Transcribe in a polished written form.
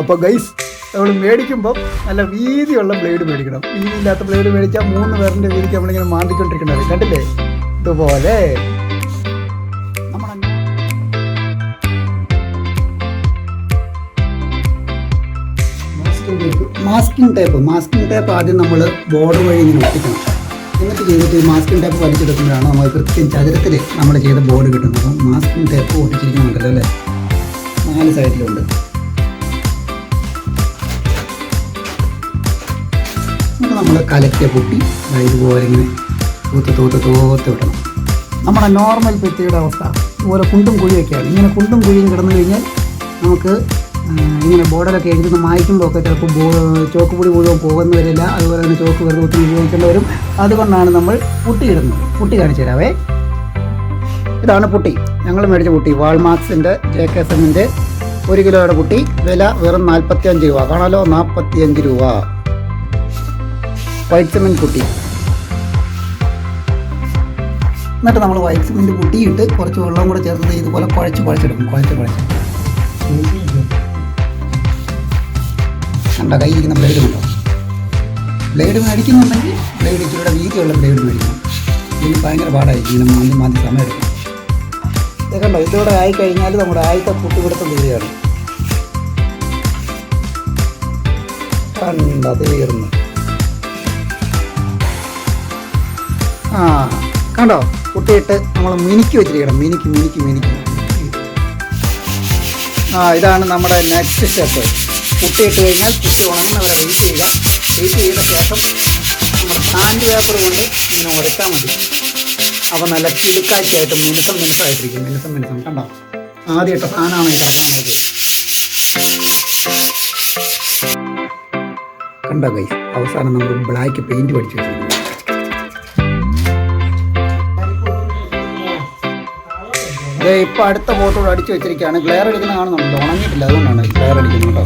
അപ്പോൾ ഗൈസ് നമ്മൾ മേടിക്കുമ്പോൾ നല്ല വീതിയുള്ള ബ്ലേഡ് മേടിക്കണം. വീതിയില്ലാത്ത ബ്ലേഡ് മേടിച്ചാൽ 3 പേരിൻ്റെ വീതിക്ക് നമ്മളിങ്ങനെ മാന്തിക്കൊണ്ടിരിക്കേണ്ടത് കണ്ടില്ലേ? ഇതുപോലെ മാസ്കിംഗ് ടേപ്പ് ആദ്യം നമ്മൾ ബോർഡ് വഴി ഇങ്ങനെ ഒട്ടിക്കണം. എന്നിട്ട് ചെയ്തിട്ട് ഈ മാസ്കിംഗ് ടേപ്പ് വലിച്ചെടുക്കുമ്പോഴാണ് നമ്മൾ കൃത്യം ചതുരത്തിൽ നമ്മൾ ചെയ്ത ബോർഡ് കിട്ടുന്നത്. അപ്പം മാസ്കിംഗ് ടേപ്പ് ഒട്ടിച്ചിരിക്കുന്നുണ്ടല്ലോ അല്ലേ, 4 സൈഡിലുണ്ട്. എന്നിട്ട് നമ്മൾ കലക്കിയ പൊട്ടി ഇതുപോലെ ഇങ്ങനെ തൂത്ത് വിടണം. നമ്മുടെ നോർമൽ പെറ്റിയുടെ അവസ്ഥ ഇതുപോലെ കുണ്ടും കുഴിയൊക്കെയാണ്. ഇങ്ങനെ കുണ്ടും കുഴിയും കിടന്നു കഴിഞ്ഞാൽ നമുക്ക് ഇങ്ങനെ ബോർഡിലൊക്കെ എഴുതുന്ന മായ്ക്കുമ്പോൾ ഒക്കെ ചിലപ്പോൾ ചോക്ക് പൊടി മുഴുവൻ പോകുന്ന വരില്ല. അതുപോലെ തന്നെ ചോക്ക് വെറുതെ ഒത്തിരി ഉപയോഗിക്കേണ്ടി വരും. അതുകൊണ്ടാണ് നമ്മൾ പുട്ടിയിടുന്നത്. പുട്ടി കാണിച്ചു തരാവേ. ഇതാണ് പുട്ടി, ഞങ്ങൾ മേടിച്ച പുട്ടി. വാൾമാർക്സിൻ്റെ JKSMൻ്റെ 1 കിലോയുടെ പുട്ടി. വില വെറും 45 രൂപ. കാണാലോ, 45 രൂപ. White cement putty. എന്നിട്ട് നമ്മൾ വൈറ്റ് സിമെൻറ്റ് പുട്ടിയിട്ട് കുറച്ച് വെള്ളം കൂടെ ചേർത്ത് ഇതുപോലെ കുഴച്ചെടുക്കും. കണ്ടോ, കയ്യിരിക്കുന്ന ബ്ലേഡ് കണ്ടോ? ബ്ലേഡ് മേടിക്കുന്നുണ്ടെങ്കിൽ ബ്ലേഡ് ഇച്ചിരിയുടെ വീതിയുള്ള ബ്ലേഡ് മേടിക്കണം. ഇതിന് ഭയങ്കര പാടായിരിക്കും, ഇങ്ങനെ മാന്തി സമയം എടുക്കും. ഇത് കണ്ടോ, ഇതോടെ ആയിക്കഴിഞ്ഞാൽ നമ്മുടെ ആദ്യത്തെ പുട്ടുപിടുത്തം തീരുകയാണ്. കണ്ടോ തീർന്നു. കണ്ടോ, പുട്ടിയിട്ട് നമ്മൾ മിനുക്കി വെച്ചിരിക്കണം. മിനുക്കി. ഇതാണ് നമ്മുടെ നെക്സ്റ്റ് സ്റ്റെപ്പ്. പുട്ടിയിട്ട് കഴിഞ്ഞാൽ പുട്ടി ഉണങ്ങുന്നവരെ വെയിറ്റ് ചെയ്യുക. വെയിറ്റ് ചെയ്ത ശേഷം നമ്മുടെ സാൻഡ് പേപ്പർ കൊണ്ട് ഇങ്ങനെ ഉരച്ചാൽ മതി. അപ്പോൾ നല്ല കിടുക്കാഴ്ചയായിട്ട് മിനുസമായിട്ടിരിക്കും. മിനുസം കണ്ടോ, ആദ്യം ഇട്ട സാധനമാണ് ഈ കിടക്കാനായിട്ട്. കണ്ടോ ഗൈസ്, അവസാനം നമ്മൾ ബ്ലാക്ക് പെയിൻറ്റ് പഠിച്ചു വെച്ചിരിക്കുന്നു. ഇപ്പോൾ അടുത്ത ഫോട്ടോ അടിച്ചു വെച്ചിരിക്കുകയാണ്. ഗ്ലെയർ അടിക്കുന്ന കാണുന്നുണ്ട്, ഉണങ്ങിയിട്ടില്ല, അതുകൊണ്ടാണ് ഗ്ലെയർ അടിക്കുന്നത് കേട്ടോ.